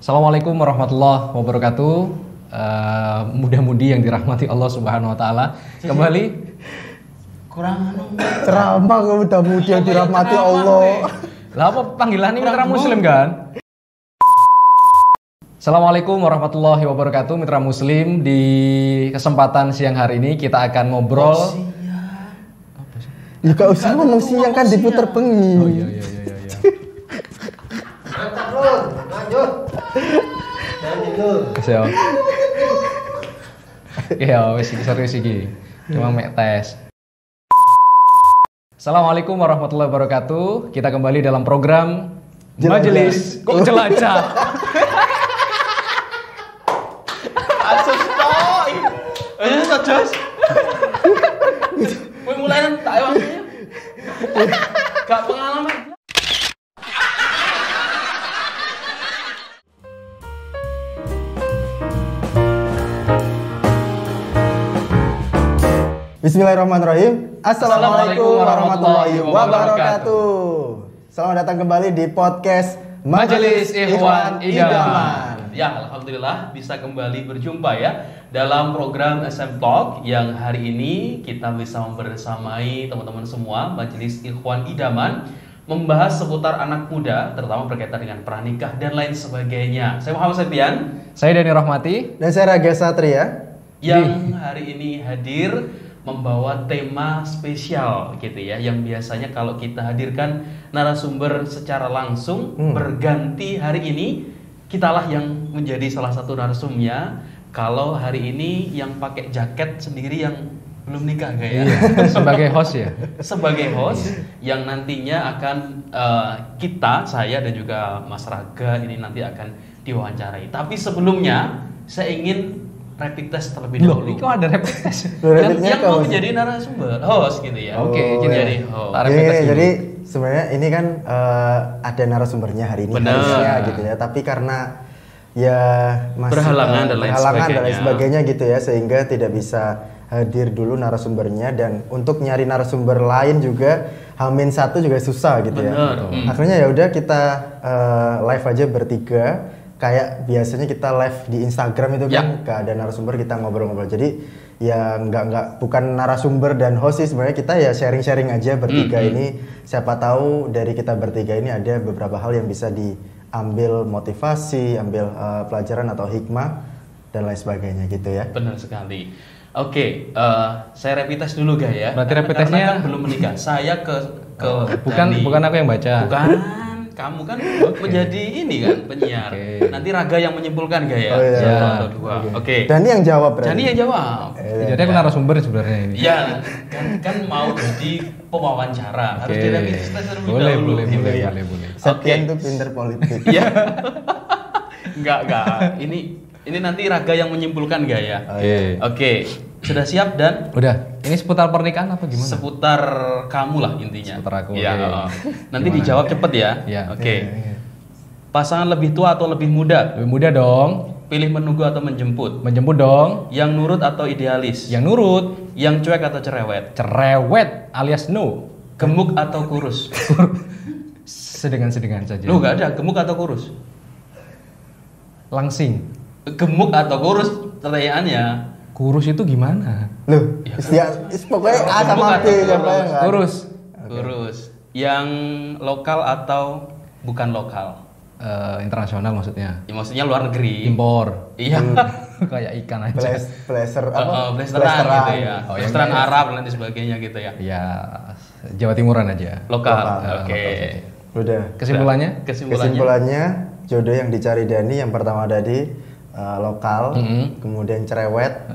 Assalamualaikum warahmatullahi wabarakatuh. Mudah-mudi yang dirahmati Allah Subhanahu wa taala. Kembali kurang ceramah mudah-mudi yang dirahmati Allah. Lah apa panggilannya mitra muslim kan? Assalamualaikum warahmatullahi wabarakatuh mitra muslim. Di kesempatan siang hari ini kita akan ngobrol. Ya gak usah ngomong siang kan diputer bengi. Oh iya. lanjut. Siap. Ya wis iki serius iki. Cuma mek tes. Assalamualaikum warahmatullahi wabarakatuh. Kita kembali dalam program Majelis Kok Jelajah. Asus toh. Ayo Jos. Kowe mulai tak waktunya. Gak pengalaman. Bismillahirrahmanirrahim. Assalamualaikum warahmatullahi wabarakatuh. Selamat datang kembali di podcast Majelis Ikhwan Idaman. Ya, alhamdulillah bisa kembali berjumpa ya dalam program SM Talk yang hari ini kita bisa membersamai teman-teman semua Majelis Ikhwan Idaman membahas seputar anak muda terutama berkaitan dengan pranikah dan lain sebagainya. Saya Muhammad Septian, Saya Dani Rahmati dan saya Raga Satria yang hari ini hadir membawa tema spesial gitu ya, yang biasanya kalau kita hadirkan narasumber secara langsung berganti, hari ini kitalah yang menjadi salah satu narasumbernya. Kalau hari ini yang pakai jaket sendiri yang belum nikah kayak sebagai host ya. sebagai host yang nantinya akan saya dan juga Mas Raga ini nanti akan diwawancarai. Tapi sebelumnya saya ingin rapid test terlebih dahulu. Kok ada rapid test? Yang mau menjadi narasumber, host gitu ya. Oke, jadi host. Jadi sebenarnya ini kan ada narasumbernya hari ini harusnya gitu ya. Tapi karena ya masih berhalangan dan lain sebagainya gitu ya, sehingga tidak bisa hadir dulu narasumbernya, dan untuk nyari narasumber lain juga H-1 juga susah gitu ya. Akhirnya ya udah kita live aja bertiga. Kayak biasanya kita live di Instagram itu kan gak ada narasumber, kita ngobrol-ngobrol. Jadi ya bukan narasumber dan host sih, sebenarnya kita ya sharing-sharing aja bertiga ini. Siapa tahu dari kita bertiga ini ada beberapa hal yang bisa diambil motivasi, ambil pelajaran atau hikmah dan lain sebagainya gitu ya. Benar sekali. Oke, saya rapid test dulu guys ya. Berarti rapid Karena testnya kan belum menikah. Saya ke bukan aku yang baca. Bukan. Kamu kan menjadi ini kan penyiar. Nanti Raga yang menyimpulkan gak ya? Oh, iya. Satu, dua. Oke. Dani yang jawab berarti. Dani yang jawab. Jadi aku narasumber sebenarnya ini. Iya, kan mau jadi pewawancara. Harus di rapid test terlebih Boleh. dahulu. Septian tuh pinter politik. Iya. Enggak. Ini nanti Raga yang menyimpulkan gak ya? Oke. Sudah siap dan? Udah. Ini seputar pernikahan apa gimana? Seputar kamu lah intinya. Seputar aku. Ya. Nanti Gimana? dijawab cepet ya. Iya. Oke. Pasangan lebih tua atau lebih muda? Lebih muda dong. Pilih menunggu atau menjemput? Menjemput dong. Yang nurut atau idealis? Yang nurut. Yang cuek atau cerewet? Cerewet alias no. Gemuk atau kurus? Sedengan saja. Loh, nggak ada gemuk atau kurus? Langsing. Gemuk atau kurus? Pertanyaannya. Kurus itu gimana? Loh, pokoknya A sama B siapa yang nggak? Kurus. Kurus. Yang lokal atau bukan lokal? Internasional maksudnya. Ya, maksudnya luar negeri. Impor. Iya. Kayak ikan aja. Blazer apa? Blasteran gitu ya. Oh, Blasteran yang Arab dan lain sebagainya gitu ya. Ya, Jawa Timuran aja. Lokal. Oke. Udah. Kesimpulannya? Kesimpulannya jodoh yang dicari Dani yang pertama tadi lokal, kemudian cerewet,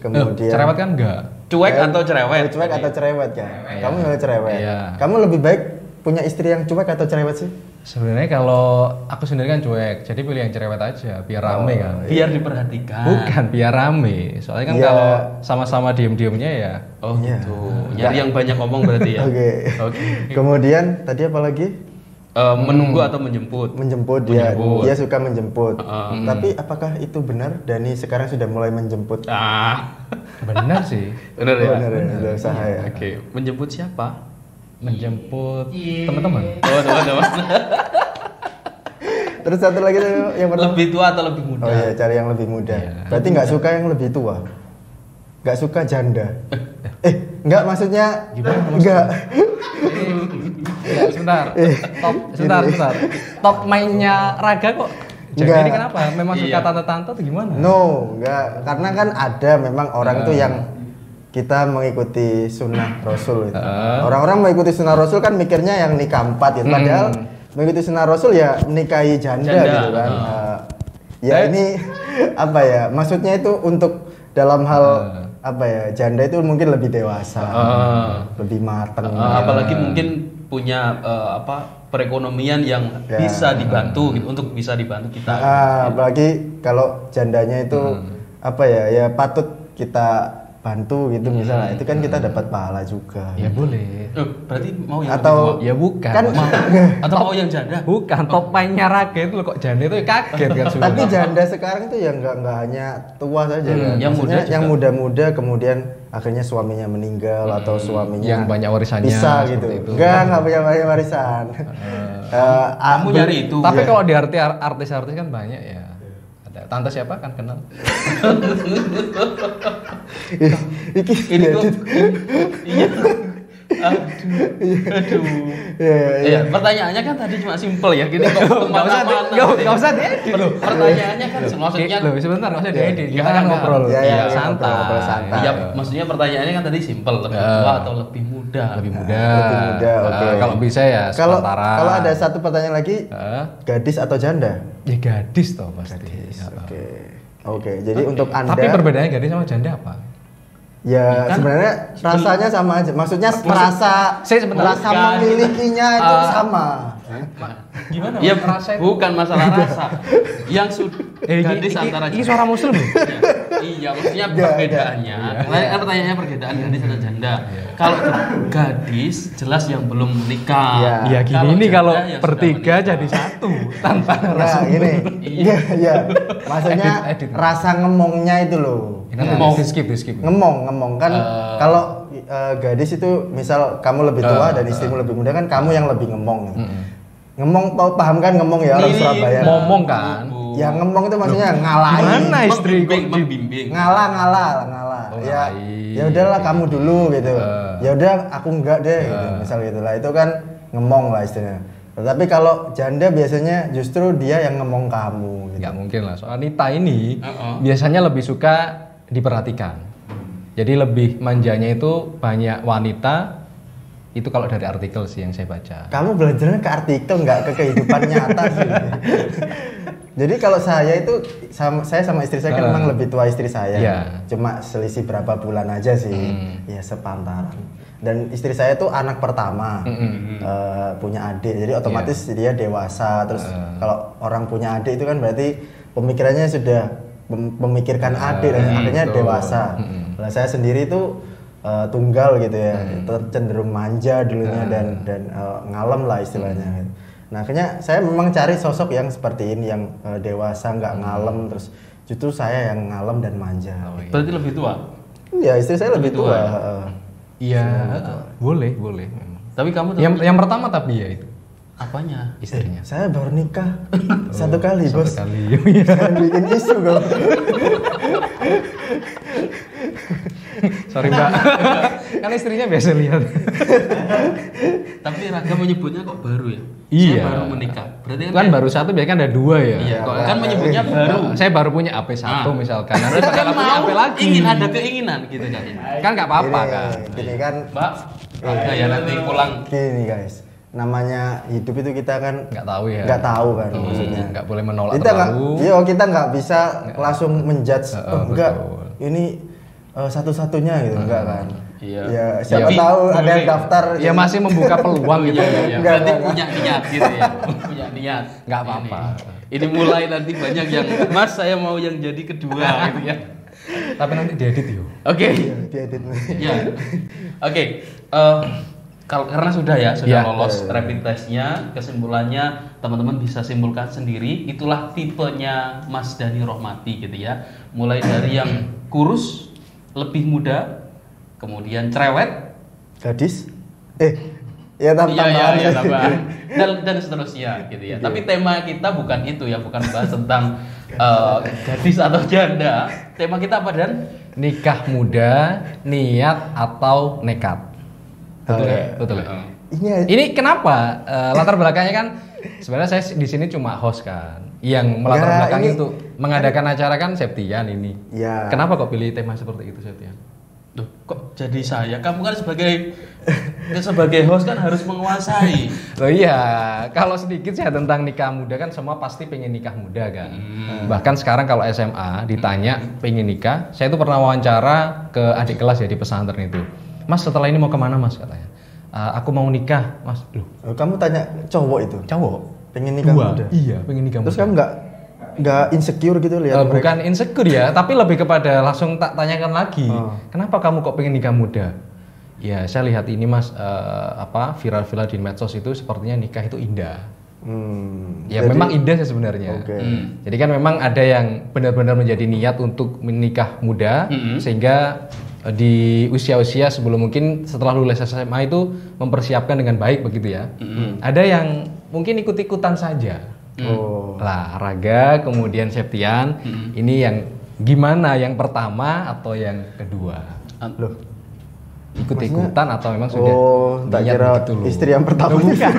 kemudian cerewet kan enggak? Cuek atau cerewet? Cuek atau cerewet kan? Kamu milih cerewet. Iya. Kamu lebih baik punya istri yang cuek atau cerewet sih? Sebenarnya kalau aku sendiri kan cuek, jadi pilih yang cerewet aja, biar rame kan. Biar diperhatikan. Bukan biar rame, soalnya kan kalau sama-sama diem-diemnya ya. Oh gitu. Nyari yang banyak ngomong berarti ya. Oke. Kemudian tadi apa lagi? Menunggu atau menjemput? Menjemput. Dia suka menjemput. Tapi apakah itu benar? Dani sekarang sudah mulai menjemput. Benar sih. Benar ya. Sudah usaha ya. Oke. Menjemput siapa? Menjemput teman-teman. Oh, teman-teman. Terus satu lagi tuh yang pertama. Lebih tua atau lebih muda? Oh iya, cari yang lebih muda. Iya. Berarti nggak suka yang lebih tua. Nggak suka janda. Nggak maksudnya. Gimana Nggak. Ya, sebentar. Sebentar. Top mainnya Raga kok. Jadi Enggak. ini kenapa? Memang suka Iya. tante-tante atau gimana? No, nggak. Karena kan ada memang orang tuh yang kita mengikuti sunnah Rasul itu. Orang-orang mengikuti sunnah Rasul kan mikirnya yang nikah 4 gitu. Padahal mengikuti sunnah Rasul ya menikahi janda. Gitu kan. Ya ini apa ya? Maksudnya itu untuk dalam hal apa ya? Janda itu mungkin lebih dewasa, lebih matang. Apalagi mungkin punya perekonomian yang bisa dibantu gitu, untuk bisa dibantu kita. Apalagi kalau jandanya itu apa ya? Ya patut kita bantu gitu misalnya, itu kan kita dapat pahala juga. Ya boleh. Berarti mau yang Atau lebih tua? Ya bukan. kan Atau mau yang janda? Bukan, top mainnya Raga itu loh, kok janda itu kaget kan sudah. tapi janda sekarang itu ya nggak hanya tua saja kan. yang Maksudnya muda juga. yang muda-muda kemudian akhirnya suaminya meninggal atau suaminya yang banyak warisannya bisa seperti gitu. itu. Nggak punya banyak warisan. Kamu nyari itu. Tapi Iya. kalau di artis-artis kan banyak ya. Ada tante siapa kan kenal. Ini tuh. Iya. Aduh. Iya. Pertanyaannya kan tadi cuma simpel ya, gini kok kemana-mana. Nggak usah diedit loh. Pertanyaannya kan maksudnya Loh, sebentar nggak usah diedit. Kita Enggak, kan enggak. ngobrol. Iya, santai. santai. Ya, maksudnya pertanyaannya kan tadi simpel, lebih tua atau lebih muda? Lebih muda. Lebih muda, oke. Kalau bisa ya Kalau sepantaran. kalau ada satu pertanyaan lagi, gadis atau janda? Ya gadis toh pasti. Ya. Oke, jadi untuk Anda Tapi perbedaannya gadis sama janda apa? ya Kan sebenarnya rasanya sama aja. Maksudnya rasa Saya sebentar. rasa Bukan. memilikinya itu sama. Gimana? Ya rasa itu? bukan masalah rasa. Yang sudah gadis antara ini suara muslim loh. Iya, maksudnya perbedaannya. Karena kan pertanyaannya perbedaan gadis atau janda. Kalau gadis jelas yang belum menikah. Iya. Ya gini ini janda kalau yang sudah bertiga menikah. jadi satu tanpa Nah, narasumber. gini. Iya. Iya. Maksudnya Edit. rasa ngemongnya itu loh. Ngomong skip. Ngemong kan kalau gadis itu misal kamu lebih tua dan istrimu lebih muda kan kamu yang lebih ngemong. Ngemong paham kan ngemong ya orang Ini Surabaya. ngomong kan. Ya ngemong itu maksudnya ngalahin. Gimana istri kok membimbing. ngalah. Oh, Ya ngalahin. ya udahlah kamu dulu gitu. Ya udah aku enggak deh gitu. Misal gitu lah itu kan ngemong lah istilahnya. Tetapi kalau janda biasanya justru dia yang ngemong kamu gitu. Nggak mungkin lah. Soal Nita ini biasanya lebih suka diperhatikan. Jadi lebih manjanya itu banyak wanita. Itu kalau dari artikel sih yang saya baca. Kamu belajarnya ke artikel nggak ke kehidupan nyata sih. Jadi kalau saya itu saya sama istri saya kan memang lebih tua istri saya. Iya. Cuma selisih berapa bulan aja sih. Ya sepantaran. Dan istri saya tuh anak pertama. Punya adik. Jadi otomatis dia dewasa. Terus kalau orang punya adik itu kan berarti pemikirannya sudah memikirkan adik dan akhirnya betul. dewasa. Nah, saya sendiri tuh tunggal gitu ya, cenderung manja dulunya dan ngalem lah istilahnya. Nah akhirnya saya memang cari sosok yang seperti ini yang dewasa nggak ngalem terus justru saya yang ngalem dan manja. Berarti lebih tua. Iya istri saya lebih tua. Iya, boleh memang. Tapi kamu Yang pertama tapi ya itu apanya? istrinya. Saya baru nikah satu kali Satu bos. kali. Jangan bikin isu kok. Sorry mbak. Kan istrinya biasa lihat. Tapi Raga menyebutnya kok baru ya? Iya. Saya baru menikah. Berarti Kan baru satu, biasanya kan ada dua ya. Iya, kan menyebutnya baru. Saya baru punya AP1 misalkan. Nanti Berarti bakal kan punya mau AP lagi. ingin ada keinginan gitu kan. Kan nggak apa-apa kan. Gini kan, Mbak, Raga ya nanti pulang. gini guys. Namanya hidup itu kita kan Nggak tahu ya. nggak tahu kan maksudnya. Nggak boleh menolak Kita nggak, terlalu. kita nggak bisa langsung menjudge. Enggak, betul. ini satu-satunya gitu, enggak kan? Iya. Ya siapa Tapi tahu ada yang boleh. daftar. Ya masih membuka peluang gitu. Iya. Enggak, Berarti enggak. punya niat gitu ya. Punya niat. Nggak apa-apa. Ini mulai nanti banyak yang Mas saya mau yang jadi kedua gitu ya. Tapi nanti diedit yuk. Oke. Diedit. Ya. Oke. Karena sudah Ya. lolos rapid testnya, kesimpulannya teman-teman bisa simpulkan sendiri. Itulah tipenya Mas Dhani Rohmati gitu ya. Mulai dari yang kurus, lebih muda, kemudian cerewet, Gadis? Ya tambahan. Iya, tambahan. Dan seterusnya gitu ya. Tapi tema kita bukan itu ya, bukan bahas tentang gadis atau janda. Tema kita apa, Dan? Nikah muda, niat atau nekat. Betul ya? Betul ya? Ini kenapa? Latar belakangnya kan sebenarnya saya di sini cuma host kan. Yang melatar belakang itu mengadakan acara kan Septian ini. Ya. Kenapa kok pilih tema seperti itu, Septian? Duh, kok jadi saya? Kamu kan sebagai host kan harus menguasai. Oh iya, kalau sedikit sih tentang nikah muda kan semua pasti pengen nikah muda kan. Bahkan sekarang kalau SMA ditanya pengen nikah, saya tuh pernah wawancara ke adik kelas ya di pesantren itu. Mas setelah ini mau kemana mas katanya? Aku mau nikah mas. Loh, kamu tanya cowok itu? Cowok. Pengen nikah muda? Iya, pengen nikah muda. Terus kamu nggak insecure gitu lihat mereka? Bukan insecure ya, tapi lebih kepada langsung tak tanyakan lagi. Kenapa kamu kok pengen nikah muda? Ya saya lihat ini mas viral-viral di medsos itu sepertinya nikah itu indah. Ya jadi, memang indah sih sebenarnya. Jadi kan memang ada yang benar-benar menjadi niat untuk menikah muda sehingga di usia-usia sebelum mungkin setelah lulus SMA itu mempersiapkan dengan baik begitu ya. Ada yang mungkin ikut-ikutan saja. Lah Raga kemudian Septian ini yang gimana, yang pertama atau yang kedua? Loh, ikut-ikutan atau memang sudah tak kira istri yang pertama? Bukan.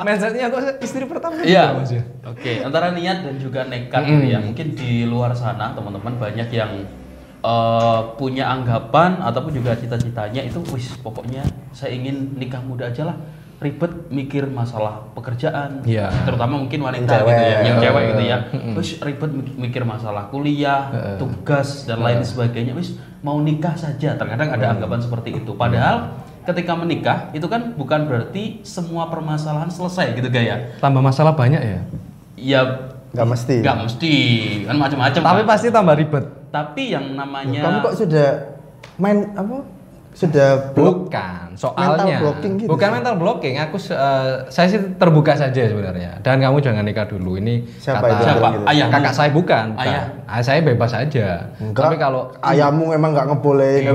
Mindsetnya kok istri pertama? Iya. Oke, antara niat dan juga nekat gitu ya. Mungkin di luar sana teman-teman banyak yang punya anggapan ataupun juga cita-citanya itu, pokoknya saya ingin nikah muda aja lah. Ribet mikir masalah pekerjaan, terutama mungkin wanita gitu ya, yang cewek gitu ya. Terus ribet mikir masalah kuliah, tugas dan lain sebagainya. Mau nikah saja. Terkadang ada anggapan seperti itu. Padahal ketika menikah itu kan bukan berarti semua permasalahan selesai gitu Gaya. Tambah masalah banyak ya? Ya nggak mesti. Nggak mesti, kan macam-macam. Tapi kan? pasti tambah ribet. Tapi yang namanya. Kamu kok sudah main apa? Sudah bukan soalnya mental blocking gitu. Bukan mental blocking, saya sih terbuka saja sebenarnya. Dan kamu jangan nikah dulu. Ini siapa kata ayah kakak saya bukan. Ayah. Saya bebas saja. Enggak, tapi kalau ayahmu emang nggak ngebolehin.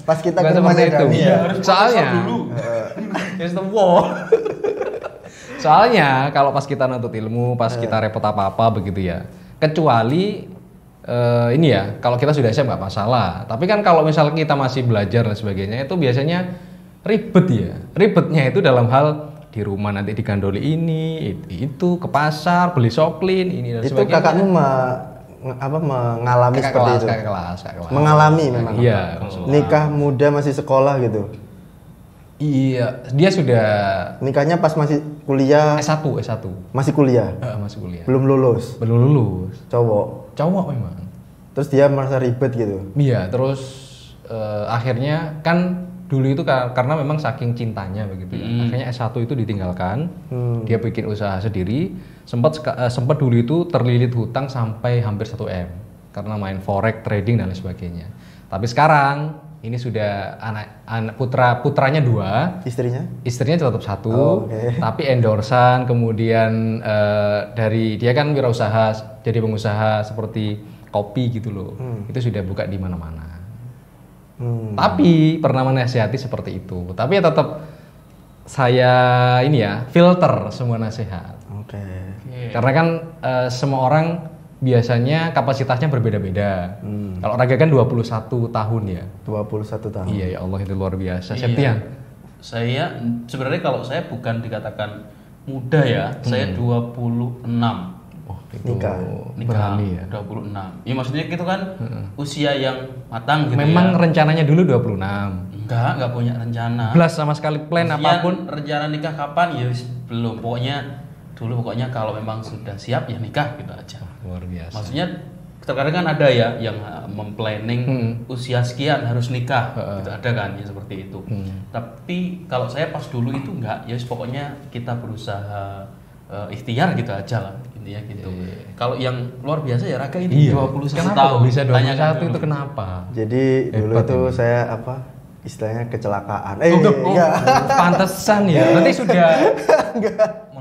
Pas kita ke rumahnya itu. Soalnya it's the war. Soalnya kalau pas kita nuntut ilmu, pas kita repot apa-apa begitu ya. Kecuali ini ya, kalau kita sudah siap nggak masalah. Tapi kan kalau misalnya kita masih belajar dan sebagainya, itu biasanya ribet ya. Ribetnya itu dalam hal di rumah nanti digandoli ini, itu ke pasar beli soklin ini dan itu sebagainya. Kakakmu mengalami seperti itu? Kakak kelas. Mengalami memang. Iya. Nikah muda masih sekolah gitu. Iya, dia sudah nikahnya pas masih kuliah. S1. Masih kuliah. Masih kuliah. Belum lulus. Cowok memang. Terus dia merasa ribet gitu. Iya, terus akhirnya kan dulu itu karena memang saking cintanya begitu ya. Akhirnya S1 itu ditinggalkan. Dia bikin usaha sendiri. Sempat dulu itu terlilit hutang sampai hampir 1 M karena main forex, trading dan lain sebagainya. Tapi sekarang ini sudah putranya 2, istrinya tetap 1, tapi endorsan kemudian dari dia kan wirausaha, jadi pengusaha seperti kopi gitu loh, itu sudah buka di mana-mana. Tapi pernah menasihati seperti itu, tapi ya tetap saya ini ya filter semua nasihat. Karena kan semua orang biasanya kapasitasnya berbeda-beda. Kalau Raga kan 21 tahun ya. 21 tahun. Iya ya Allah, itu luar biasa. Iya. Septian. Saya sebenarnya kalau saya bukan dikatakan muda ya, saya 26. Oh, nikah berani ya. 26. Ya maksudnya itu kan usia yang matang gitu. Memang rencananya dulu 26. Enggak punya rencana. Belas sama sekali plan apapun. Rencana nikah kapan ya belum. Pokoknya kalau memang sudah siap ya nikah gitu aja. Luar biasa. Maksudnya terkadang kan ada ya yang memplanning usia sekian harus nikah, gitu ada kan ya seperti itu. Tapi kalau saya pas dulu itu enggak, ya pokoknya kita berusaha ikhtiar gitu aja lah intinya gitu. Kalau yang luar biasa ya Raga ini 21 tahun. Bisa 21 itu kenapa? Jadi dulu itu saya istilahnya kecelakaan. Pantesan ya. Nanti sudah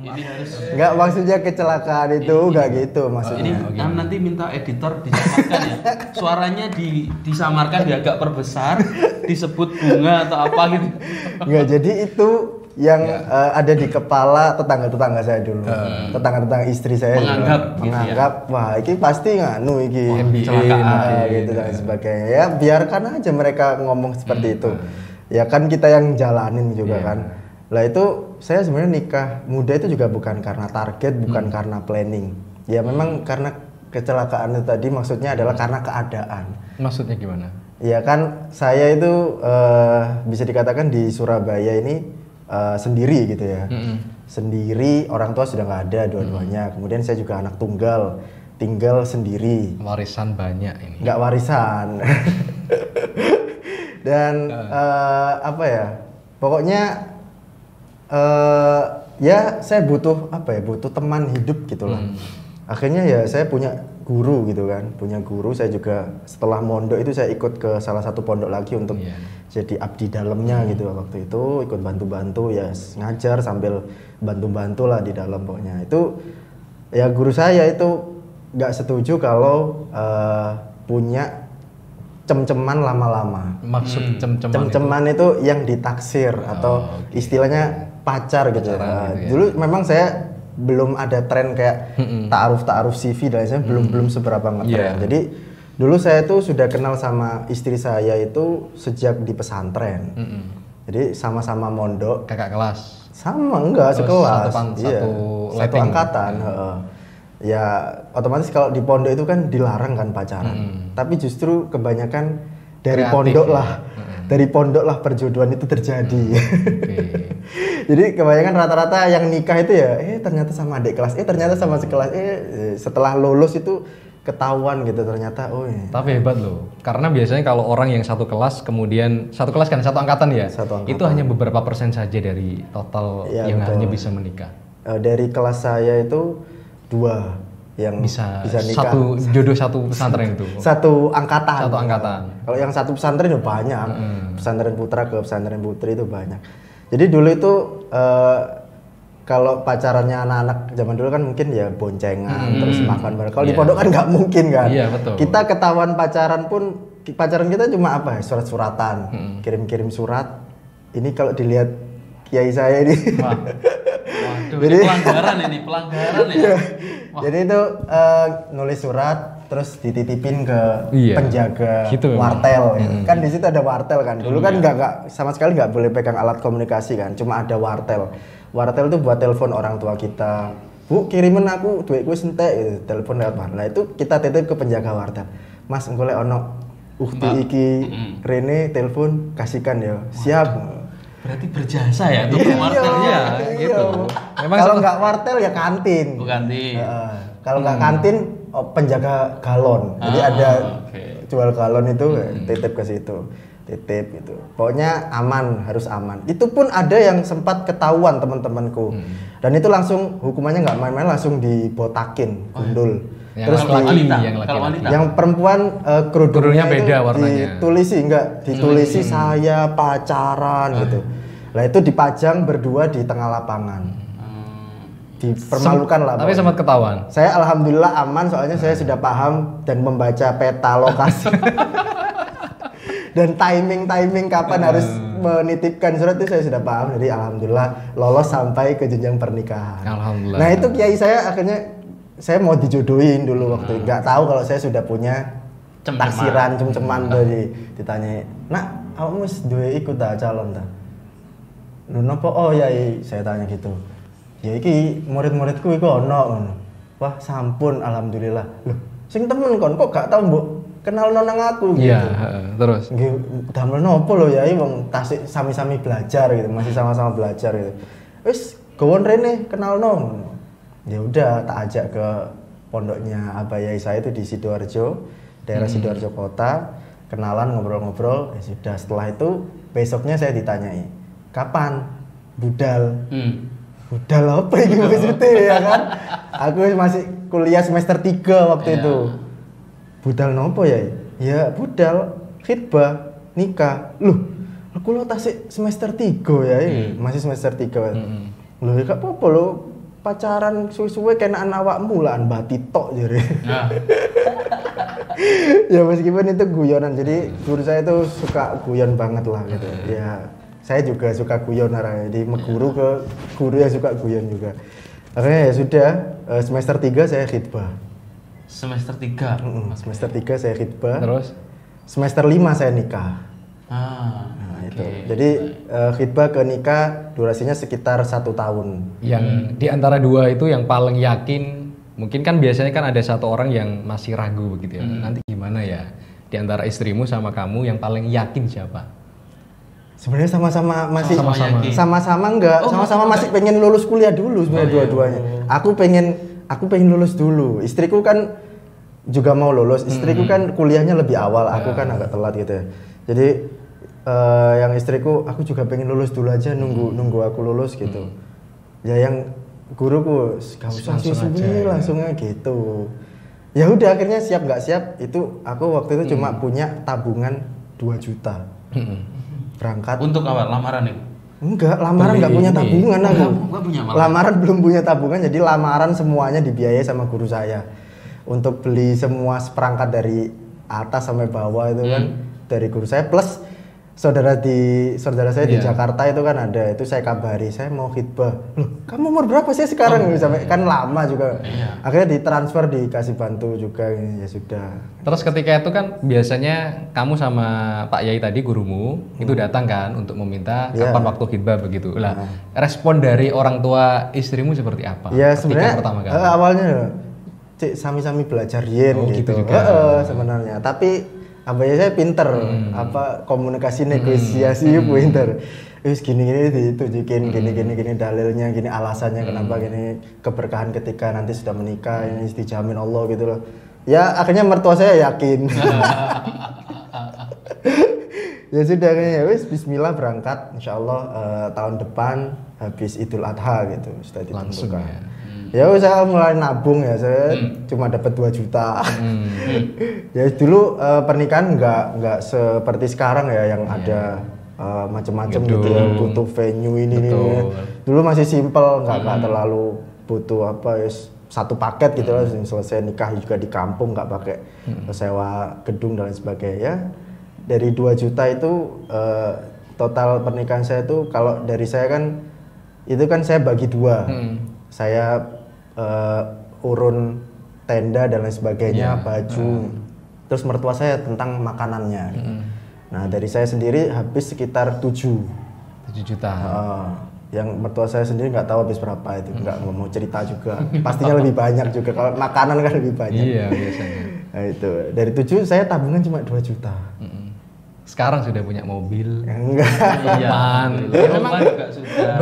Enggak, maksudnya kecelakaan itu enggak gitu maksudnya. Ini nanti minta editor disamarkan ya. Suaranya disamarkan agak perbesar, disebut bunga atau apa gitu. Enggak, jadi itu yang ada di kepala tetangga-tetangga saya dulu. Tetangga-tetangga istri saya menganggap wah ini pasti nganu iki kecelakaan gitu dan sebagainya. Ya biarkan aja mereka ngomong seperti itu. Ya kan kita yang jalanin juga kan. Lah itu saya sebenarnya nikah muda itu juga bukan karena target, bukan karena planning. Ya memang karena kecelakaan itu tadi maksudnya adalah karena keadaan. Maksudnya gimana? Ya kan saya itu bisa dikatakan di Surabaya ini sendiri gitu ya. Sendiri, orang tua sudah nggak ada dua-duanya. Kemudian saya juga anak tunggal, tinggal sendiri. Warisan banyak ini. Nggak warisan. Dan apa ya? Pokoknya ya saya butuh apa ya? Butuh teman hidup gitulah. Akhirnya ya saya punya guru gitu kan, punya guru. Saya juga setelah mondok itu saya ikut ke salah satu pondok lagi untuk jadi abdi dalamnya gitu waktu itu, ikut bantu-bantu ya ngajar sambil bantu-bantu lah di dalam pokoknya. Itu ya guru saya itu nggak setuju kalau punya cem-ceman lama-lama. Maksud cem-ceman itu yang ditaksir atau istilahnya pacar gitu. Dulu memang saya belum ada tren kayak ta'aruf CV dan lain-lain, belum seberapa ngetren. Jadi dulu saya tuh sudah kenal sama istri saya itu sejak di pesantren. Jadi sama-sama mondok. Kakak kelas? Sama, enggak, sekelas. Satu angkatan. Ya otomatis kalau di pondok itu kan dilarang kan pacaran. Tapi justru kebanyakan dari pondok lah. Dari pondok lah perjodohan itu terjadi. Jadi kebanyakan rata-rata yang nikah itu ya ternyata sama adik kelas, ternyata sama sekelas, setelah lulus itu ketahuan gitu ternyata. Tapi hebat loh, karena biasanya kalau orang yang satu kelas kemudian satu kelas kan satu angkatan ya, itu hanya beberapa persen saja dari total yang hanya bisa menikah. Dari kelas saya itu 2 yang bisa nikah. Satu jodoh satu pesantren itu. Satu angkatan. Kalau yang satu pesantren itu banyak. Pesantren putra ke pesantren putri itu banyak. Jadi dulu itu kalau pacarannya anak-anak zaman dulu kan mungkin ya boncengan terus makan bareng. Kalau di pondok kan nggak mungkin kan. Betul. Kita ketahuan pacaran kita cuma apa? Surat-suratan, kirim-kirim surat. Ini kalau dilihat kiai saya ini. Jadi pelanggaran ya. Jadi itu nulis surat terus dititipin ke penjaga gitu wartel. Kan di situ ada wartel kan. Dulu kan nggak sama sekali nggak boleh pegang alat komunikasi kan. Cuma ada wartel. Wartel itu buat telepon orang tua kita. Bu, kirimin aku duitku sentek gitu. Telepon lewat wartel. Nah, itu kita titip ke penjaga wartel. Mas, engko lek ono ukti iki Rene telepon kasihkan ya. Siap. Berarti berjasa ya untuk wartelnya gitu. Memang kalau nggak wartel ya kantin. Kantin. Kalau nggak kantin penjaga galon. Jadi ada jual galon itu titip ke situ. Titip gitu. Pokoknya aman, harus aman. Itu pun ada yang sempat ketahuan teman-temanku. Dan itu langsung hukumannya nggak main-main, langsung dibotakin, gundul. Terus yang perempuan kerudungnya beda warnanya. Ditulisi saya pacaran gitu. Lah itu dipajang berdua di tengah lapangan. Dipermalukan lah. Tapi sempat ketahuan. Saya alhamdulillah aman soalnya saya sudah paham dan membaca peta lokasi. Dan timing kapan harus menitipkan surat itu saya sudah paham. Jadi alhamdulillah lolos sampai ke jenjang pernikahan. Alhamdulillah. Nah itu kiai saya akhirnya saya mau dijodohin dulu waktu nggak tahu kalau saya sudah punya taksiran cem-ceman dari ditanya, nak kamu mesti duwe ikut tak calon tak? Lu nopo? Oh ya, saya tanya gitu. Ya iki murid-muridku iku ono. Wah sampun alhamdulillah. Loh, sing temen kon kok gak tau mbok kenal nonang aku gitu. Iya, terus. Nggih, damel nopo lho ya wong tasik sami-sami belajar gitu, masih sama-sama belajar gitu. Wis gowon rene kenal nong. Ya udah tak ajak ke pondoknya Abah Yai saya itu di Sidoarjo, daerah Sidoarjo kota, kenalan ngobrol-ngobrol. Ya sudah, setelah itu besoknya saya ditanyai, kapan budal? Budal apa ini maksudnya ya kan? Aku masih kuliah semester 3 waktu itu. Budal nopo ya? Ya budal khitbah nikah. Loh, aku lo tasik semester 3 ya, masih semester 3. Loh, gak apa-apa lo. Pacaran suwe-suwe kenaan awakmu lah bati tok jadi. Ya meskipun itu guyonan, jadi guru saya itu suka guyon banget lah gitu. Ya saya juga suka guyon arahnya. Jadi guru ke guru yang suka guyon juga. Akhirnya ya sudah semester 3 saya khitbah. Semester 3. Semester 3 saya khitbah. Terus Semester 5 saya nikah. Itu. Jadi khitbah ke nikah durasinya sekitar 1 tahun. yang di antara dua itu yang paling yakin, mungkin kan biasanya kan ada satu orang yang masih ragu begitu ya. Nanti gimana ya? Di antara istrimu sama kamu yang paling yakin siapa? Sebenarnya sama-sama masih yakin. sama-sama enggak, sama-sama masih pengen lulus kuliah dulu sebenarnya dua-duanya. Aku pengen lulus dulu. Istriku kan juga mau lulus. Istriku kan kuliahnya lebih awal, aku kan agak telat gitu ya. Jadi yang istriku, aku juga pengen lulus dulu aja, nunggu aku lulus gitu. Ya yang guruku, gak usah suwi langsung aja gitu. Ya udah akhirnya siap nggak siap itu aku waktu itu cuma punya tabungan 2 juta. Berangkat. Untuk apa? Lamaran itu? Enggak, lamaran nggak punya tabungan aku. Nggak punya malah. Lamaran belum punya tabungan, jadi lamaran semuanya dibiayai sama guru saya. Untuk beli semua seperangkat dari atas sampai bawah itu kan dari guru saya plus saudara saya di Jakarta itu kan ada, itu saya kabari saya mau khitbah. Loh, kamu umur berapa sih sekarang? Sampai kan lama juga. Akhirnya ditransfer, dikasih bantu juga, ya sudah. Terus ketika itu kan biasanya kamu sama Pak Yai tadi gurumu itu datang kan untuk meminta kapan waktu khitbah begitu. Lah, respon dari orang tua istrimu seperti apa? Ya sebenarnya pertama kali? Awalnya cik sami-sami belajar yen gitu juga. Sebenarnya, tapi abahnya saya pinter, komunikasi negosiasi pinter. Terus gini ditunjukin gini dalilnya, gini alasannya kenapa gini, keberkahan ketika nanti sudah menikah ini dijamin Allah gitu loh. Ya akhirnya mertua saya yakin. Ya sudah akhirnya wis bismillah berangkat insyaallah tahun depan habis Idul Adha gitu sudah ditentukan. Langsung ya saya mulai nabung ya, saya cuma dapat 2 juta. Ya dulu pernikahan nggak seperti sekarang ya yang ada macam-macam gitu ya, butuh venue ini. Dulu masih simple, nggak terlalu butuh apa ya, satu paket gitu lah, selesai nikah juga di kampung, nggak pakai sewa gedung dan lain sebagainya. Dari 2 juta itu total pernikahan saya itu kalau dari saya kan itu kan saya bagi 2. Saya urun tenda dan lain sebagainya, baju. Terus mertua saya tentang makanannya. Nah dari saya sendiri habis sekitar 7 juta. Yang mertua saya sendiri nggak tahu habis berapa itu, nggak mau cerita juga. Pastinya lebih banyak juga, kalau makanan kan lebih banyak. Iya biasanya. Nah, itu dari 7 saya tabungan cuma 2 juta. Sekarang sudah punya mobil. Enggak. Ya, memang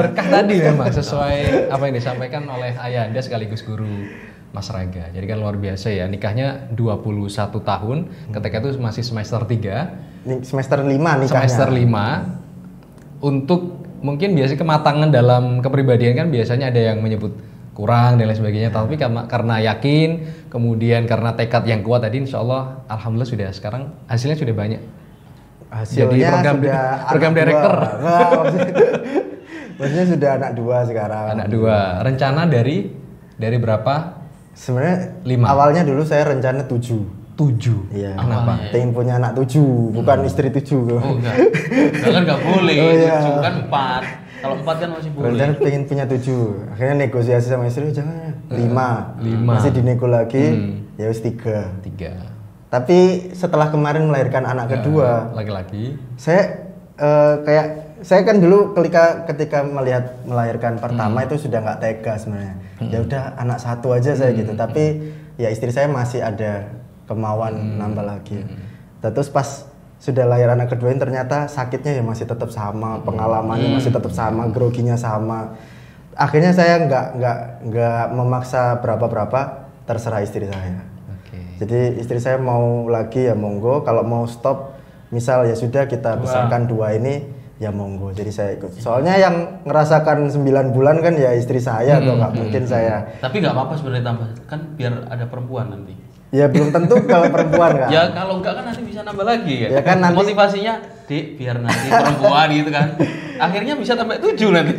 berkah tadi memang sesuai apa yang disampaikan oleh Ayanda sekaligus guru Mas Raga. Jadi kan luar biasa ya, nikahnya 21 tahun, ketika itu masih semester 3. Semester 5 nikahnya. Semester 5. Untuk mungkin biasanya kematangan dalam kepribadian kan biasanya ada yang menyebut kurang dan lain sebagainya, tapi karena yakin, kemudian karena tekad yang kuat tadi, insya Allah alhamdulillah sudah sekarang hasilnya sudah banyak. Hasilnya jadi program director. Maksudnya sudah anak 2 sekarang. Anak 2. Rencana dari berapa? Sebenarnya 5. Awalnya dulu saya rencana 7. Iya. Kenapa? Pengen punya anak 7, bukan istri 7. Oh enggak. Kan enggak boleh. 7 kan 4. Kalau 4 kan masih boleh. Rencana pengen punya 7. Akhirnya negosiasi sama istri, jangan 5. Masih dinego lagi, ya wis 3. Tapi setelah kemarin melahirkan anak kedua, laki-laki, saya saya kan dulu ketika melihat melahirkan pertama itu sudah nggak tega sebenarnya. Ya udah anak 1 aja saya gitu. Tapi ya istri saya masih ada kemauan nambah lagi. Terus pas sudah lahir anak kedua ini ternyata sakitnya ya masih tetap sama, pengalamannya masih tetap sama, groginya sama. Akhirnya saya nggak memaksa berapa, terserah istri saya. Jadi istri saya mau lagi ya monggo, kalau mau stop misal ya sudah kita besarkan 2 ini ya monggo. Jadi saya ikut. Soalnya yang ngerasakan 9 bulan kan ya istri saya tuh, nggak mungkin saya. Tapi nggak apa-apa sebenarnya tambah, kan biar ada perempuan nanti. Ya belum tentu kalau perempuan kan. Ya kalau enggak kan nanti bisa nambah lagi kan. Ya kan nanti motivasinya, Dik, biar nanti perempuan gitu kan. Akhirnya bisa sampai 7 nanti.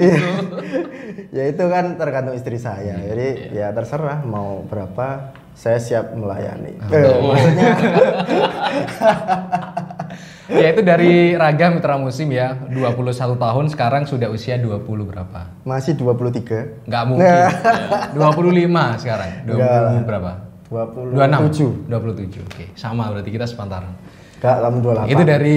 Ya itu kan tergantung istri saya. Jadi ya terserah mau berapa, saya siap melayani. Maksudnya Ya itu dari Raga Mitra Musim ya, 21 tahun, sekarang sudah usia 20 berapa? Masih 23. Nggak mungkin. Ya. 25 sekarang. 20 berapa? 27. 27. Oke, sama berarti kita sepantaran. Enggak, kamu 28. Itu dari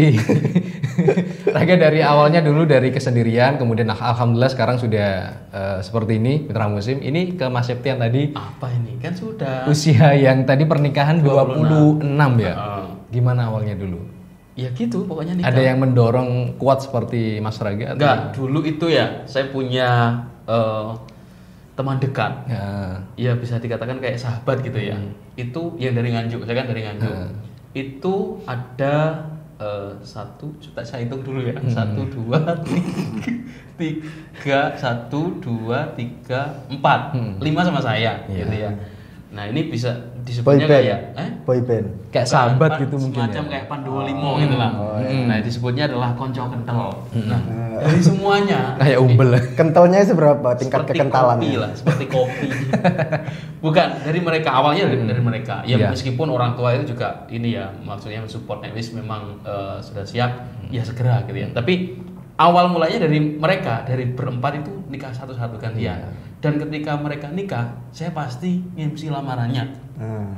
Raga dari awalnya dulu dari kesendirian, kemudian alhamdulillah sekarang sudah seperti ini Mitra Musim. Ini ke Mas Septian tadi. Apa ini? Kan sudah. Usia yang tadi pernikahan 26 ya. Gimana awalnya dulu? Ya gitu pokoknya nikah. Ada yang mendorong kuat seperti Mas Raga? Enggak, dulu itu ya saya punya teman dekat. Ya bisa dikatakan kayak sahabat gitu ya. Itu yang dari Nganjuk, saya kan dari Nganjuk. Itu ada 1, saya hitung dulu ya. 1, 2, 3, 1, 2, 3, 4. 5 sama saya gitu ya. Nah ini bisa disebutnya kayak boyband. Kayak sahabat gitu mungkin. Semacam kayak Panduo Limo gitu lah. Nah disebutnya adalah konco kental. Nah dari semuanya. Kayak umbel. Kentalnya seberapa tingkat kekentalan? Kopi lah, seperti kopi. Bukan dari mereka, awalnya dari mereka. Ya meskipun orang tua itu juga ini ya maksudnya mensupport Wis memang sudah siap ya segera gitu ya. Tapi awal mulanya dari mereka, dari berempat itu nikah satu-satu gantian. Dan ketika mereka nikah, saya pasti MC lamarannya.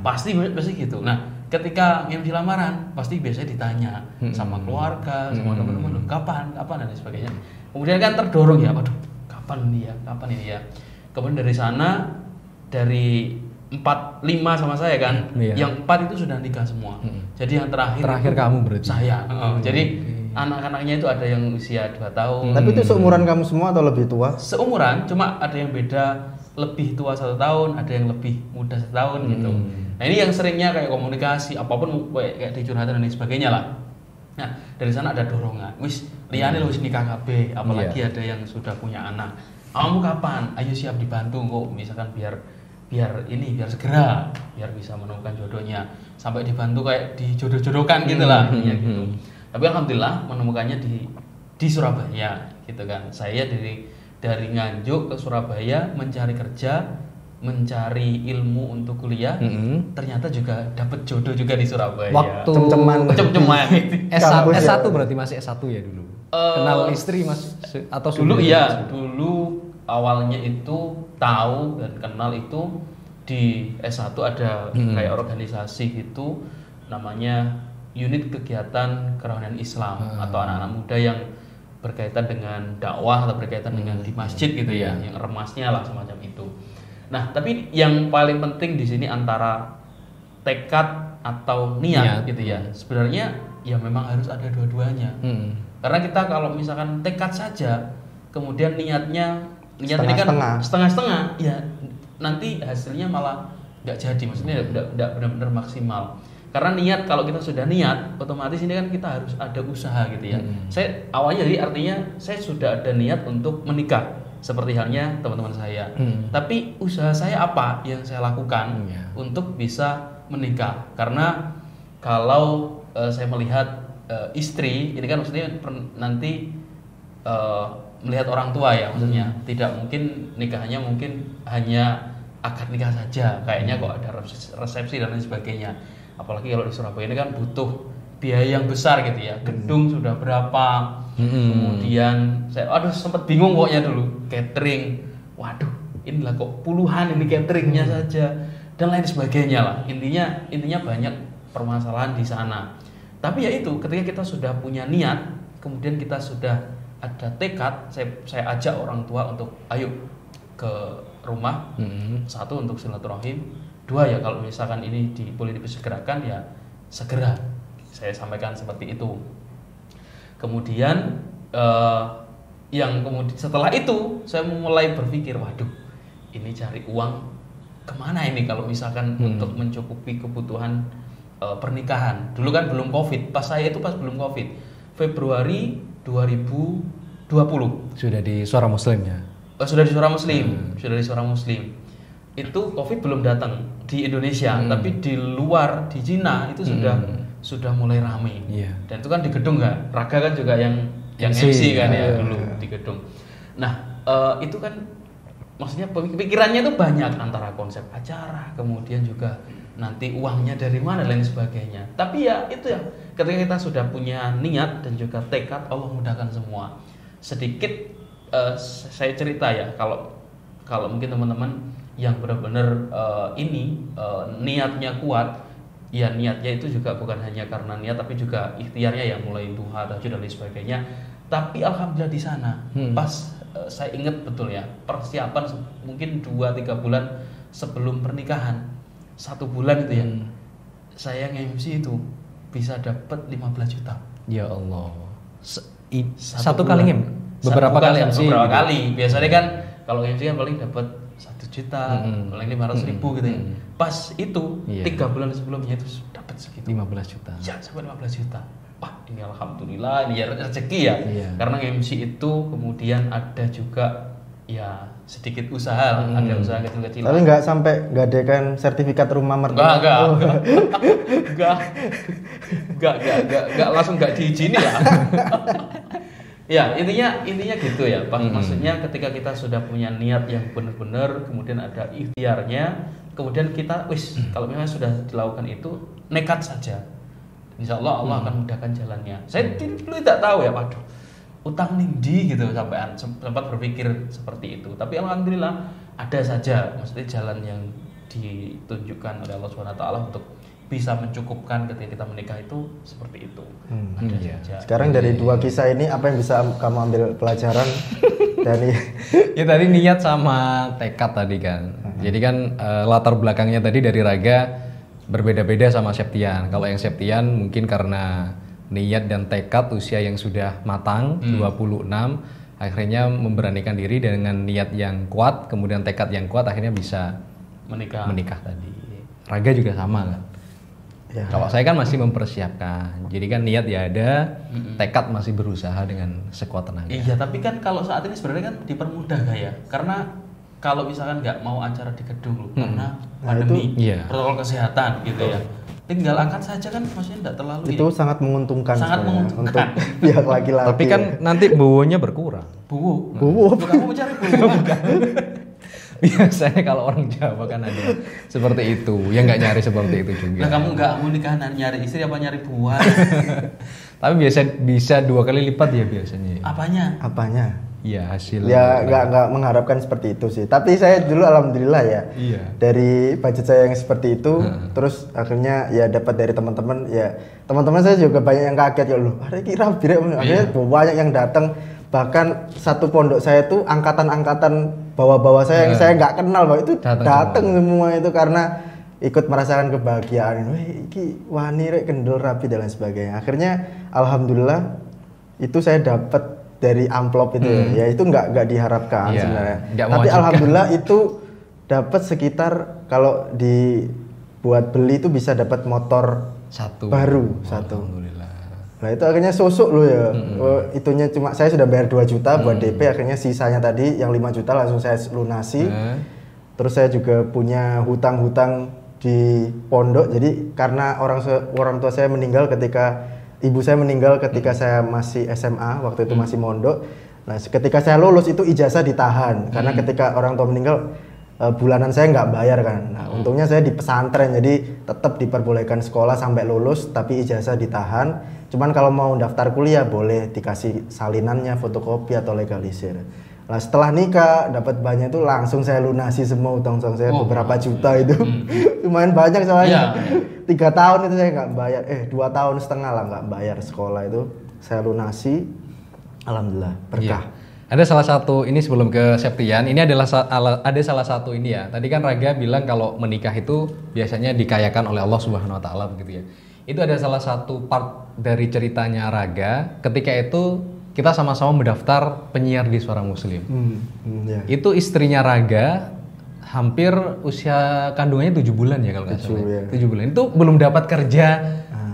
Pasti gitu. Nah, ketika MC lamaran, pasti biasanya ditanya sama keluarga, sama teman-teman, kapan dan sebagainya. Kemudian kan terdorong ya, waduh, kapan ini ya. Kemudian dari sana, dari 4, 5 sama saya kan, yang 4 itu sudah nikah semua. Jadi yang terakhir kamu berarti? Saya. Jadi anak-anaknya itu ada yang usia 2 tahun. Tapi itu seumuran kamu semua atau lebih tua? Seumuran, cuma ada yang beda lebih tua 1 tahun, ada yang lebih muda 1 tahun gitu. Nah ini yang seringnya kayak komunikasi, apapun kayak dicurhatan dan lain sebagainya lah. Nah dari sana ada dorongan, wis liane wis nikah KB, apalagi ada yang sudah punya anak. Kamu kapan? Ayo siap dibantu kok, misalkan biar segera, biar bisa menemukan jodohnya, sampai dibantu kayak dijodoh-jodohkan gitu lah, ya gitu. Tapi alhamdulillah menemukannya di Surabaya gitu kan. Saya dari Nganjuk ke Surabaya mencari kerja, mencari ilmu untuk kuliah. Ternyata juga dapat jodoh juga di Surabaya. Waktu cem-ceman. S1 berarti masih S1 ya dulu. Kenal istri Mas atau dulu iya, dulu awalnya itu tahu dan kenal itu di S1 ada kayak organisasi gitu namanya Unit Kegiatan Kerohanian Islam atau anak-anak muda yang berkaitan dengan dakwah atau berkaitan dengan di masjid gitu ya, yang remasnya lah semacam itu. Nah, tapi yang paling penting di sini antara tekad atau niat gitu ya. Sebenarnya ya memang harus ada dua-duanya. Karena kita kalau misalkan tekad saja, kemudian niat ini kan setengah-setengah, ya nanti hasilnya malah nggak jadi, maksudnya nggak benar-benar maksimal. Karena niat, kalau kita sudah niat, otomatis ini kan kita harus ada usaha gitu ya. Saya awalnya jadi artinya saya sudah ada niat untuk menikah, seperti halnya teman-teman saya. Tapi usaha saya apa yang saya lakukan untuk bisa menikah? Karena kalau saya melihat istri, ini kan maksudnya nanti melihat orang tua ya, maksudnya tidak mungkin nikahnya mungkin hanya akad nikah saja, kayaknya kok ada resepsi dan lain sebagainya. Apalagi kalau di Surabaya ini kan butuh biaya yang besar gitu ya, gedung sudah berapa, kemudian saya sempat bingung pokoknya dulu, catering, waduh inilah kok puluhan ini cateringnya saja dan lain sebagainya lah. Intinya banyak permasalahan di sana. Tapi ya itu, ketika kita sudah punya niat, kemudian kita sudah ada tekad, saya ajak orang tua untuk ayo ke rumah, 1 untuk silaturahim, 2 ya kalau misalkan ini boleh disegerakan ya segera, saya sampaikan seperti itu. Kemudian setelah itu saya mulai berpikir, waduh ini cari uang kemana ini kalau misalkan untuk mencukupi kebutuhan pernikahan. Dulu kan belum COVID, pas belum COVID, Februari 2020 sudah di Suara Muslim ya. Sudah di Suara Muslim. Itu COVID belum datang di Indonesia, tapi di luar, di Cina itu sudah mulai ramai. Dan itu kan di gedung kan, Raga kan juga yang MC kan ya dulu di gedung. Nah itu kan maksudnya pikirannya itu banyak, antara konsep acara, kemudian juga nanti uangnya dari mana dan lain sebagainya. Tapi ya itu ya, ketika kita sudah punya niat dan juga tekad, Allah mudahkan semua. Sedikit saya cerita ya, kalau mungkin teman-teman yang benar-benar niatnya kuat, ya niatnya itu juga bukan hanya karena niat tapi juga ikhtiarnya yang mulai duha, tahajud dan lain sebagainya. Tapi alhamdulillah di sana pas saya ingat betul ya, persiapan mungkin 2-3 bulan sebelum pernikahan, 1 bulan itu ya, saya nge-MC itu bisa dapat 15 juta. Ya Allah. Satu kali nge-MC? Beberapa kali MC? Beberapa kali. Biasanya kan kalau MC kan paling dapat 1 juta, paling 500 ribu gitu ya. Pas itu 3 bulan sebelumnya itu dapat segitu. 15 juta. Ya, sampai 15 juta. Wah, ini alhamdulillah, ini ya rezeki ya. Karena MC itu kemudian ada juga ya sedikit usaha, ada usaha kecil-kecilan. Tapi nggak sampai gadekan sertifikat rumah mertua. Enggak langsung nggak diizini ya. Ya intinya gitu ya Pak. Maksudnya ketika kita sudah punya niat yang benar-benar, kemudian ada ikhtiarnya, kemudian kita kalau memang sudah dilakukan itu nekat saja, insya Allah akan mudahkan jalannya. Saya dulu tidak tahu ya, waduh utang nindi gitu, sampai sempat berpikir seperti itu. Tapi alhamdulillah ada saja, maksudnya jalan yang ditunjukkan oleh Allah SWT untuk bisa mencukupkan ketika kita menikah itu seperti itu. Ada saja. Sekarang dari 2 kisah ini apa yang bisa kamu ambil pelajaran dari? Ya tadi niat sama tekad tadi kan. Jadi kan latar belakangnya tadi dari Raga berbeda-beda sama Septian. Kalau yang Septian mungkin karena niat dan tekad usia yang sudah matang, 26, akhirnya memberanikan diri dengan niat yang kuat, kemudian tekad yang kuat, akhirnya bisa menikah tadi. Raga juga sama kan. Ya. Kalau saya kan masih mempersiapkan, jadi kan niat ya ada, tekad masih berusaha dengan sekuat tenaga. Iya, tapi kan kalau saat ini sebenarnya kan dipermudah gak ya? Karena kalau misalkan nggak mau acara di gedung karena pandemi, protokol kesehatan gitu ya, tinggal angkat saja kan, maksudnya nggak terlalu. Itu sangat menguntungkan. Sangat menguntungkan untuk pihak laki-laki. Tapi kan nanti buwonya berkurang. Buwo. Kamu mencari buwo. Biasanya kalau orang Jawa kan ada seperti itu, ya nggak nyari seperti itu juga. Nah, kamu nggak mau nikah nyari istri apa nyari buah? Tapi bisa 2 kali lipat ya biasanya. Apanya? Iya, hasil. Ya nggak mengharapkan seperti itu sih. Tapi saya dulu alhamdulillah ya. Iya. Dari budget saya yang seperti itu, terus akhirnya ya dapat dari teman-teman ya. Teman-teman saya juga banyak yang kaget ya, loh, ada kira akhirnya banyak yang datang. Bahkan satu pondok saya tuh angkatan-angkatan bawah-bawah saya yang saya nggak kenal, itu datang semua itu karena ikut merasakan kebahagiaan. Iki wani rek kendel rapi dan lain sebagainya. Akhirnya alhamdulillah itu saya dapat dari amplop itu ya itu nggak diharapkan sebenarnya. Tapi alhamdulillah itu dapat sekitar, kalau dibuat beli itu bisa dapat motor baru satu. Nah itu akhirnya sosok loh ya, itunya cuma saya sudah bayar 2 juta buat DP, akhirnya sisanya tadi yang 5 juta langsung saya lunasi. Terus saya juga punya hutang-hutang di pondok, jadi karena orang tua saya meninggal ibu saya meninggal ketika saya masih SMA, waktu itu masih mondok. Nah ketika saya lulus itu ijazah ditahan, karena ketika orang tua meninggal bulanan saya nggak bayar kan. Nah untungnya saya di pesantren, jadi tetap diperbolehkan sekolah sampai lulus, tapi ijazah ditahan. Cuman kalau mau daftar kuliah boleh dikasih salinannya, fotokopi atau legalisir. Nah setelah nikah dapat banyak itu langsung saya lunasi semua utang-utang saya beberapa juta itu. Lumayan banyak soalnya. 3 tahun itu saya nggak bayar, 2,5 tahun lah nggak bayar sekolah itu. Saya lunasi, alhamdulillah berkah. Ada salah satu, ini sebelum ke Septian, ini ada salah satu ini ya. Tadi kan Raga bilang kalau menikah itu biasanya dikayakan oleh Allah Subhanahu Wa Taala begitu ya. Itu ada salah satu part dari ceritanya Raga. Ketika itu kita sama-sama mendaftar penyiar di Suara Muslim. Itu istrinya Raga hampir usia kandungannya 7 bulan ya kalau nggak salah. 7 bulan. Itu belum dapat kerja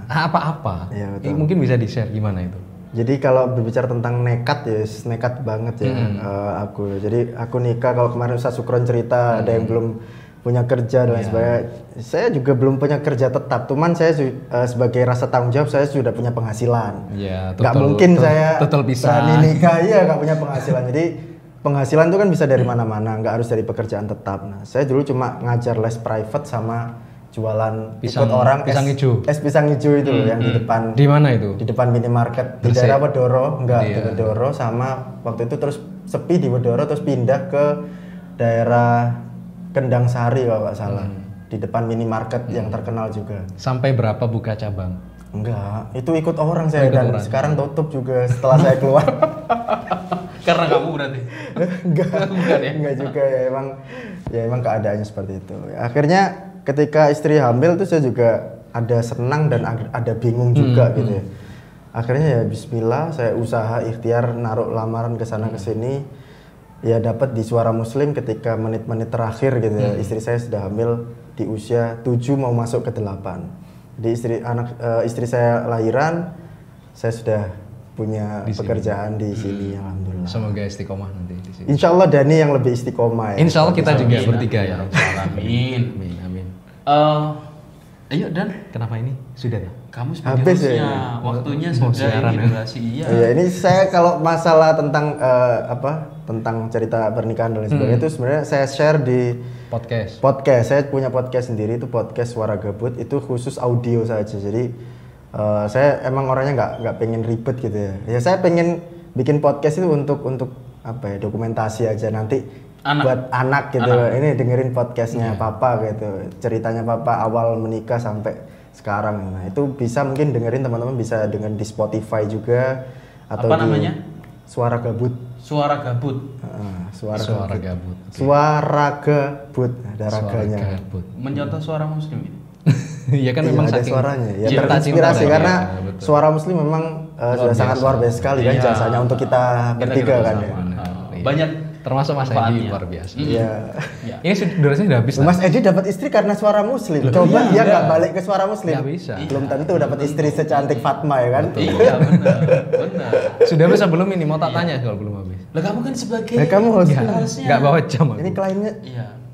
apa-apa. Ya, mungkin bisa di-share gimana itu? Jadi kalau berbicara tentang nekat ya, nekat banget ya aku. Jadi aku nikah, kalau kemarin Ustaz Sukron cerita ada yang belum punya kerja dan lain sebagainya. Saya juga belum punya kerja tetap. Cuman saya sebagai rasa tanggung jawab saya sudah punya penghasilan. Gak mungkin saya berani nikah nggak punya penghasilan. Jadi penghasilan itu kan bisa dari mana-mana, nggak harus dari pekerjaan tetap. Nah saya dulu cuma ngajar les private sama jualan Pisang- ikut orang pisang hijau. es pisang hijau itu loh, yang di depan Di mana itu? di depan minimarket di Gresik? daerah Wedoro, enggak Iya. di Wedoro, sama waktu itu terus sepi di Wedoro terus pindah ke daerah Kendang Sari kalau nggak salah, di depan minimarket yang terkenal juga. Sampai berapa buka cabang? Enggak, itu ikut orang saya Ikut dan orang. sekarang tutup juga setelah saya keluar. Karena kamu berarti. Enggak, Bukan ya? enggak juga ya emang keadaannya seperti itu. Akhirnya ketika istri hamil tuh saya juga ada senang dan ada bingung juga gitu ya. Akhirnya ya bismillah saya usaha ikhtiar naruh lamaran ke sana ke sini. Ya dapat di Suara Muslim ketika menit-menit terakhir gitu ya. Istri saya sudah hamil di usia 7 mau masuk ke 8. Jadi istri saya lahiran, saya sudah punya Di sini. pekerjaan di sini alhamdulillah. Semoga istiqomah nanti di sini. Insya Allah Dani yang lebih istiqomah ya. Insya Allah kita juga Amin, bertiga ya. Amin. Amin, amin. Ayo Dan, Kenapa ini? Sudah ya? kamu sebagai Habis ya hostnya, ini? waktunya Mau sudah siaran ini ya? durasi iya. Iya, ini saya kalau masalah tentang tentang cerita pernikahan dan lain sebagainya itu sebenarnya saya share di Podcast. podcast. Saya punya podcast sendiri itu podcast Suara Gabut, itu khusus audio saja. Jadi saya emang orangnya nggak pengen ribet gitu ya. Ya saya pengen bikin podcast itu untuk apa ya, dokumentasi aja nanti buat anak gitu. Ini dengerin podcastnya Papa gitu. Ceritanya Papa awal menikah sampai sekarang. Nah, itu bisa mungkin dengerin teman-teman bisa dengan di Spotify juga atau Apa di namanya? Suara Gabut. Suara Gabut. Suara gabut. Suara Gabut, ada Suara raganya. gabut. Mencontoh suara muslim ini. Iya kan Iya, memang ada saking suaranya ya, Iya, terinspirasi cinta karena ya, betul. Suara Muslim memang sudah sangat luar biasa sekali kan Iya. jasanya untuk kita bertiga kan ya. Benar, iya. Banyak termasuk Mas Edi manfaatnya. luar biasa. Iya. Ya. Ini durasinya udah habis. Mas Edi dapat istri karena Suara Muslim. Coba dia nggak balik ke Suara Muslim. Nggak bisa. Belum tentu dapat istri secantik Fatma ya kan. Iya benar, benar. Sudah bisa belum ini? Mau tak tanya kalau belum habis. Lah kamu kan sebagai Kamu host. harusnya. Nggak bawa jam aku. Ini kliennya.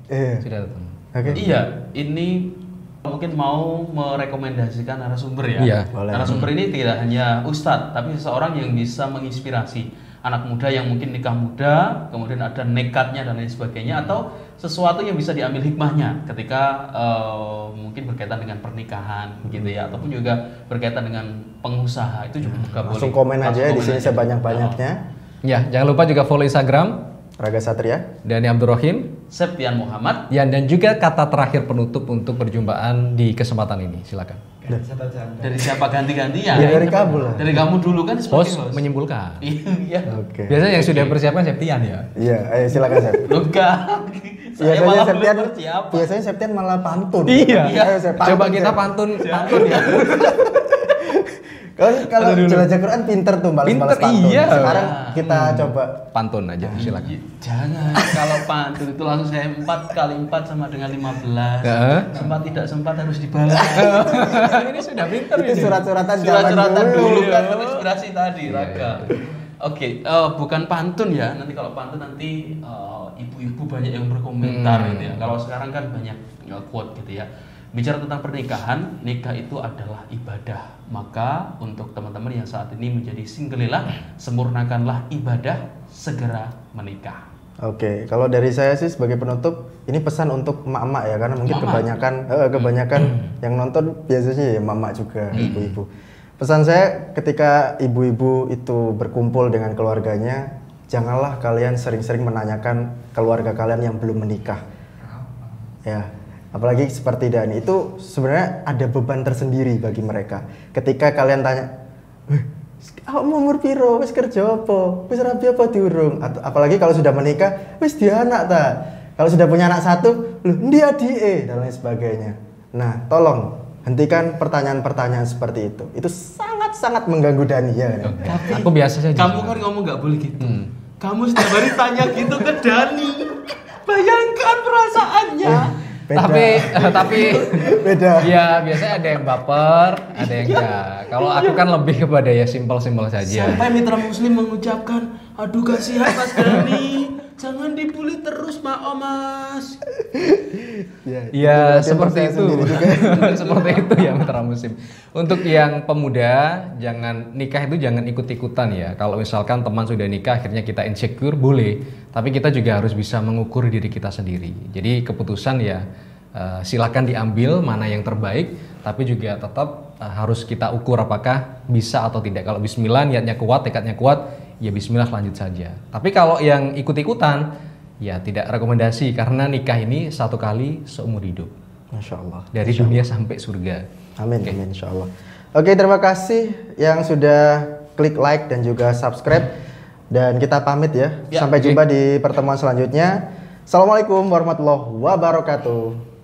Iya. Sudah datang. Oke. Iya, ini mungkin mau merekomendasikan narasumber ya. Iya. Boleh. Narasumber ini tidak hanya ustadz, tapi seseorang yang bisa menginspirasi anak muda yang mungkin nikah muda, kemudian ada nekatnya dan lain sebagainya, atau sesuatu yang bisa diambil hikmahnya ketika mungkin berkaitan dengan pernikahan gitu ya, ataupun juga berkaitan dengan pengusaha itu juga boleh. Langsung komen aja ya, di sini aja. sebanyak-banyaknya. Ya, jangan lupa juga follow Instagram Raga Satria. Dani Abdurrahim. Septian Muhammad. Ya, dan juga kata terakhir penutup untuk perjumpaan di kesempatan ini. Silakan. Dari siapa ganti-gantian? Ya, dari kamu lah. Dari kamu dulu kan sebagai Host menyimpulkan. Iya. Oke. Biasanya yang sudah persiapan Septian ya. Iya, ayo silakan Sep. Loh, enggak. Saya Biasanya malah Septian, belum bersiapan. biasanya Septian malah pantun. Iya. Ayo, Sep, pantun, Coba kita Sep. pantun ya. Kalau jelajah Quran pinter tuh balas-balas Pinter, pantun. iya. Sekarang kita coba Pantun aja, silakan. Jangan, kalau pantun itu langsung saya 4 kali 4 sama dengan 15. Heeh. Sempat tidak sempat harus dibalas. Ini sudah pinter itu ini. surat-suratan zaman Surat-suratan dulu kan dulu. inspirasi tadi, Raga. Oke, bukan pantun ya. Nanti kalau pantun nanti ibu-ibu banyak yang berkomentar gitu ya. Kalau sekarang kan banyak quote gitu ya. Bicara tentang pernikahan, nikah itu adalah ibadah. Maka untuk teman-teman yang saat ini menjadi singgelilah, sempurnakanlah ibadah, segera menikah. Oke, kalau dari saya sih sebagai penutup, ini pesan untuk emak-emak ya, karena mungkin Emak-emak. kebanyakan yang nonton biasanya ya emak-emak juga, ibu-ibu. Pesan saya ketika ibu-ibu itu berkumpul dengan keluarganya, janganlah kalian sering-sering menanyakan keluarga kalian yang belum menikah. Ya, apalagi seperti Dani, itu sebenarnya ada beban tersendiri bagi mereka. Ketika kalian tanya, "Awak mau umur piro? Wis kerja apa? Wis rabi apa diurung?" Atau apalagi kalau sudah menikah, "Wis dia anak ta?" Kalau sudah punya anak satu, "Loh, ndi adike?" dan lain sebagainya. Nah, tolong hentikan pertanyaan-pertanyaan seperti itu. Itu sangat-sangat mengganggu Dani ya. Kan? Aku biasa saja. Kamu kan ngomong nggak boleh gitu. Kamu setiap hari tanya gitu ke Dani. Bayangkan perasaannya. Beda. Tapi Beda. ya biasanya ada yang baper, ada yang enggak. Kalau aku kan lebih kepada ya simpel-simpel saja. Sampai mitra muslim mengucapkan, aduh kasihan Mas Dani, jangan dibully terus Mas. Ya berarti seperti saya itu. sendiri juga. Seperti itu ya mitra musim. Untuk yang pemuda, jangan nikah itu jangan ikut-ikutan ya. Kalau misalkan teman sudah nikah akhirnya kita insecure boleh, tapi kita juga harus bisa mengukur diri kita sendiri. Jadi keputusan ya silakan diambil mana yang terbaik, tapi juga tetap harus kita ukur apakah bisa atau tidak. Kalau bismillah niatnya kuat, tekadnya kuat, ya bismillah lanjut saja. Tapi kalau yang ikut-ikutan, ya tidak rekomendasi karena nikah ini satu kali seumur hidup. Masya Allah. Dari dunia sampai surga. Amin, amin, insya Allah. Oke, terima kasih yang sudah klik like dan juga subscribe. Dan kita pamit ya. Sampai jumpa di pertemuan selanjutnya. Assalamualaikum warahmatullahi wabarakatuh.